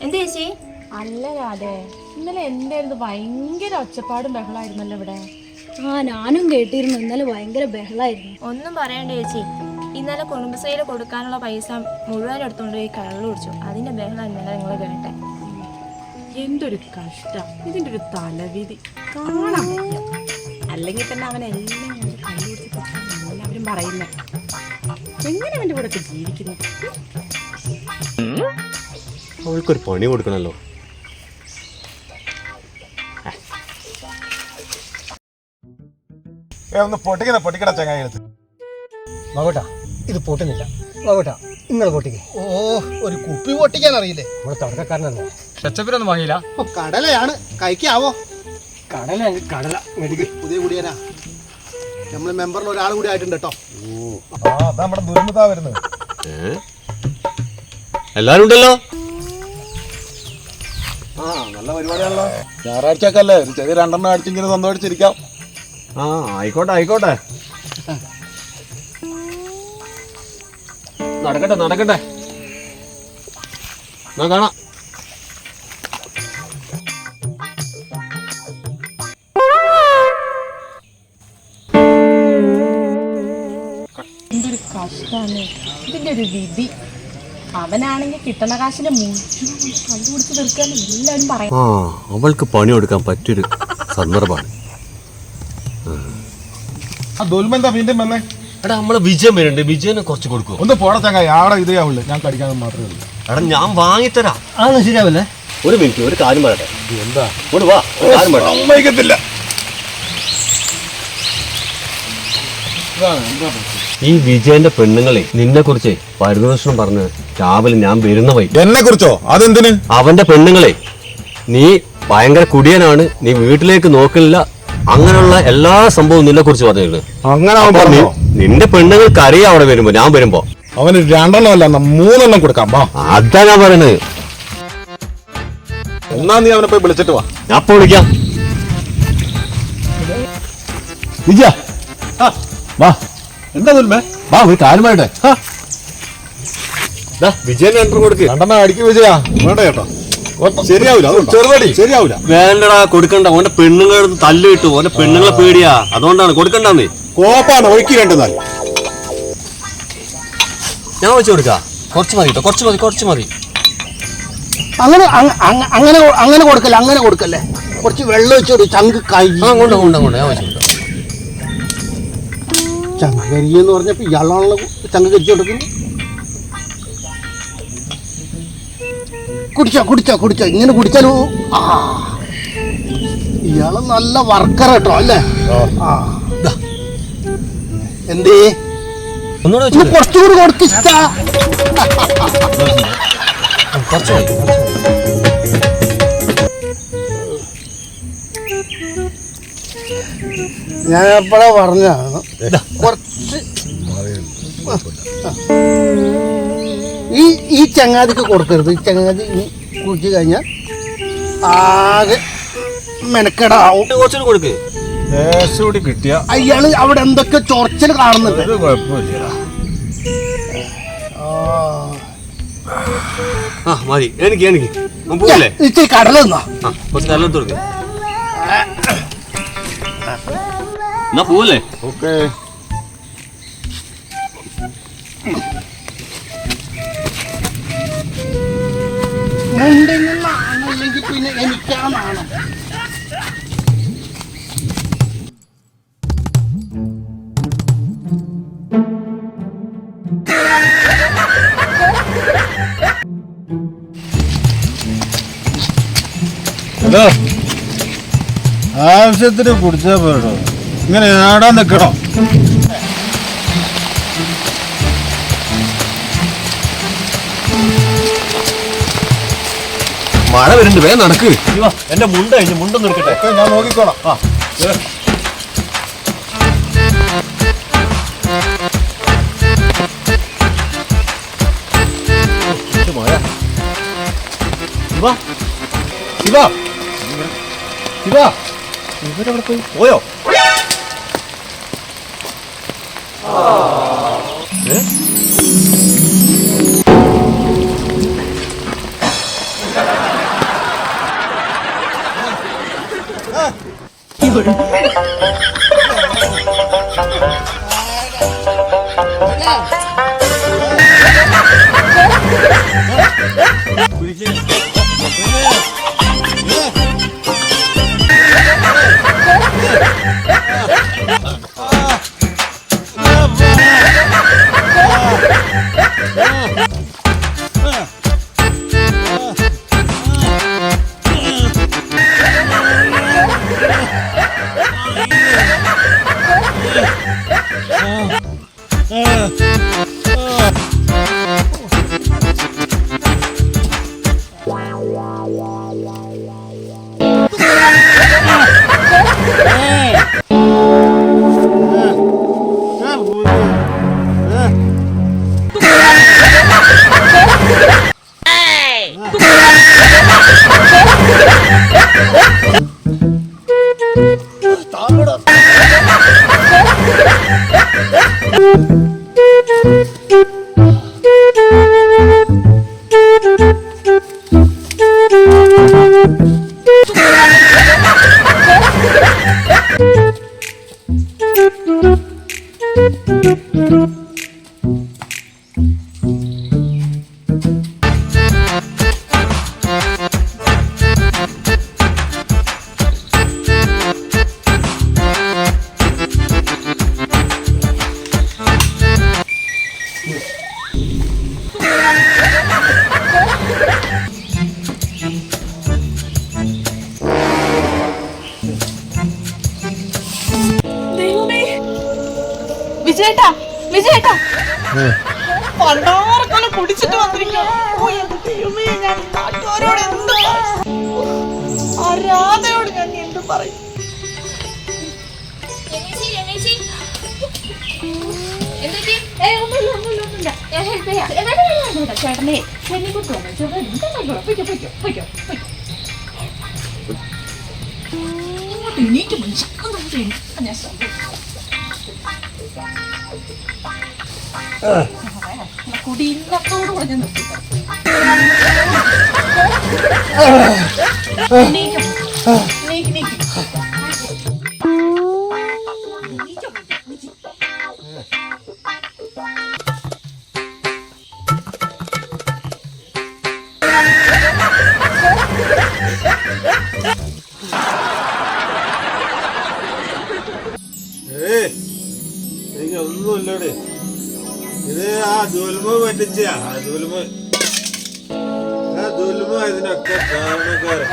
എന്താ ചേച്ചി? അല്ല രാധേ, ഇന്നലെ എന്തായിരുന്നു ഭയങ്കര ഒച്ചപ്പാടും ബഹളായിരുന്നല്ലോ ഇവിടെ. ഞാനും കേട്ടിരുന്നു, ഇന്നലെ ഭയങ്കര ബഹളായിരുന്നു. ഒന്നും പറയണ്ട ചേച്ചി, ഇന്നലെ കുടുംബശ്രീയിൽ കൊടുക്കാനുള്ള പൈസ മുഴുവൻ എടുത്തുകൊണ്ട് പോയി കള്ളു കുടിച്ചു. അതിന്റെ ബഹളം ഇന്നലെ നിങ്ങൾ കേട്ടെ. എന്തൊരു കഷ്ടം, ഇതിന്റെ ഒരു തലവിധി കാണാൻ പറ്റില്ല. അല്ലെങ്കിൽ തന്നെ അവനെല്ലാം കണ്ടുപിടിച്ച് എല്ലാവരും പറയുന്നേ. എങ്ങനെ അവന്റെ കൂടെ ജീവിക്കുന്നു? അവൾക്കൊരു പണി കൊടുക്കണല്ലോ. ഒന്ന് പൊട്ടിക്കണ ചങ്ങായി എടുത്ത് നോക്കട്ടാ, ഇത് പൊട്ടുന്നില്ല. നോക്കട്ടാ, നിങ്ങൾ പൊട്ടിക്കേ. ഓ, ഒരു കുപ്പി പൊട്ടിക്കാൻ അറിയില്ലേ? നമ്മളെ തുടക്കക്കാരനല്ലേ. ഷച്ചപ്പിനൊന്നും വാങ്ങിയില്ല. കടലയാണ്, കഴിക്കാവോ? കടല പുതിയ കുടിയാനാ. നമ്മള് മെമ്പറിൽ ഒരാൾ കൂടി ആയിട്ടുണ്ട് കേട്ടോ. നമ്മുടെ ദുരന്തതാ വരുന്നത്. എല്ലാരും ഉണ്ടല്ലോ. നല്ല പരിപാടിയാണല്ലോ. ഞായറാഴ്ചയൊക്കെ അല്ലേ, ഒരു ചെറിയ 2 അടിച്ചിങ്ങനെ സന്തോഷിച്ചിരിക്കാം. ആയിക്കോട്ടെ. നടക്കട്ടെ ഞാൻ കാണാം. എന്തൊരു കഷ്ടാണ് ഇതിന്റെ ഒരു വിധി. അവനാണെങ്കിൽ കിട്ടുന്ന കാശിന്റെ മുഴുവൻ കണ്ടുപിടിച്ച് തീർക്കാന്ന് എല്ലാവരും പറയും. അവൾക്ക് പണി കൊടുക്കാൻ പറ്റിയൊരു സന്ദർഭമാണ്. വീണ്ടും വന്നേ. എടാ, നമ്മളെ വിജയം വരുന്നുണ്ട്. വിജയനെ കുറച്ച് കൊടുക്കും. ഒന്ന് പോടാ ചങ്ങായി, ആടെ ഇതേ ആവുള്ളൂ. ഞാൻ കടിക്കാൻ മാത്രമേ ഉള്ളൂ. എടാ, ഞാൻ വാങ്ങിത്തരാം. അതൊന്നും ശരിയാവില്ലേ? ഒരു മിനിറ്റ്, ഒരു കാര്യം പറയട്ടെ. എന്താ? വാ, ഒരു കാര്യം പറയട്ടെ. സമ്മതിക്കത്തില്ല. ഈ വിജയന്റെ പെണ്ണുങ്ങളെ നിന്നെ കുറിച്ച് പരിദോഷണം പറഞ്ഞ് രാവിലെ ഞാൻ വരുന്ന വൈ. എന്നെ കുറിച്ചോ? അതെന്തിന്? അവന്റെ പെണ്ണുങ്ങളെ നീ ഭയങ്കര കുടിയനാണ്, നീ വീട്ടിലേക്ക് നോക്കില്ല, അങ്ങനെയുള്ള എല്ലാ സംഭവവും നിന്നെ കുറിച്ച് പറഞ്ഞിട്ടുണ്ട്. അങ്ങനെ നിന്റെ പെണ്ണുങ്ങൾക്ക് അറിയാം അവിടെ വരുമ്പോ, ഞാൻ വരുമ്പോ. അവന് 2 അല്ല 3 കൊടുക്കാം. അതാ ഞാൻ പറയുന്നത്. എന്നാ നീ അവനെ പോയി വിളിച്ചിട്ട് വാ. ഞാൻ ഇപ്പൊ വിളിക്കാം. വിജയ വാ. എന്താ തുൽമേ? വാ, ഒരു കാര്യം പറയട്ടെ. വിജയൻ എൻട്രി കൊടുക്ക്. 2 അടിക്ക് വിജയ. വേണ്ട ചേട്ടാ, ശരിയാവില്ല. ചെറുപടി ശരിയാവില്ല. വേണ്ടടാ, കൊടുക്കണ്ട. ഓന്റെ പെണ്ണുങ്ങൾ തല്ല് കിട്ടു. ഓന്റെ പെണ്ണുങ്ങളെ പേടിയാ, അതുകൊണ്ടാണ് കൊടുക്കണ്ടെന്ന്. കോപ്പാണ് ഒഴുക്കി 2 നാൾ. ഞാൻ വെച്ച് കൊടുക്കാം. കുറച്ച് മതി കേട്ടോ, കുറച്ച് മതി. അങ്ങനെ കൊടുക്കല്ലേ. കുറച്ച് വെള്ളം വെച്ചോട്. ചങ്ക് കൊണ്ട് ഞാൻ വെച്ച് കൊടുക്കാം. ചങ്കരിയെന്ന് പറഞ്ഞപ്പോ ഇയാളാണല്ലോ ചങ്ക് കരിച്ചു കൊടുക്കുന്നു. കുടിച്ചോ. ഇങ്ങനെ കുടിച്ചാലോ. ഇയാള് നല്ല വർക്കർ കേട്ടോ അല്ലേ? എന്തേ കുറച്ചുകൂടി കൊടുക്കിഷ്ട. ഞാൻ എപ്പോഴാ പറഞ്ഞാണ് കുറച്ച് ഈ ചങ്ങാതിക്ക് കൊടുക്കരുത്. ഈ ചങ്ങാതി കുടിച്ചു കഴിഞ്ഞാൽ ആകെ മെനക്കെടാവും. കൊടുക്ക്. കിട്ടിയ അയാള് അവിടെ എന്തൊക്കെ ചൊറച്ചൽ കാണുന്നുണ്ട്. മതി എനിക്ക്. ഇച്ചിരി കടല എന്നാ പോവല്ലേ? ഓക്കെ. അല്ലെങ്കിൽ പിന്നെ എനിക്കാണ്. ആവശ്യത്തിന് കുടിച്ചാ പോരോ, ഇങ്ങനെ ആടാൻ നിൽക്കണോ? മഴ വരുന്നുണ്ട്, വേഗം നടക്ക്. എന്റെ മുണ്ട കഴിഞ്ഞ് മുണ്ടൊന്നും എടുക്കട്ടെ. ഞാൻ നോക്കിക്കോളാം. മഴ. ശിവ, ശിവ, ശിവ, ഇവരവിടെ പോയി പോയോ? വിജയേട്ടാ, വിജയേട്ടാ, പണ്ടാർക്കാലം കുടിച്ചിട്ട് വന്നിരിക്കുകയാണ്. ഞാൻ നാട്ടുകാരോട് എന്ത് ആ രാധയോട് ഞാൻ എന്ത് പറയും? ചേട്ടനെ എണീറ്റ് മനുഷ്യ കുടിയില്ലാത്തോടുകൂടെ ഞാൻ നിർത്തി. ഒന്നുമില്ലടെ, ഇത് ആ ദുൽമ പറ്റിച്ച ആ ദുൽമ ഇതിനൊക്കെ കാരണക്കാരൻ.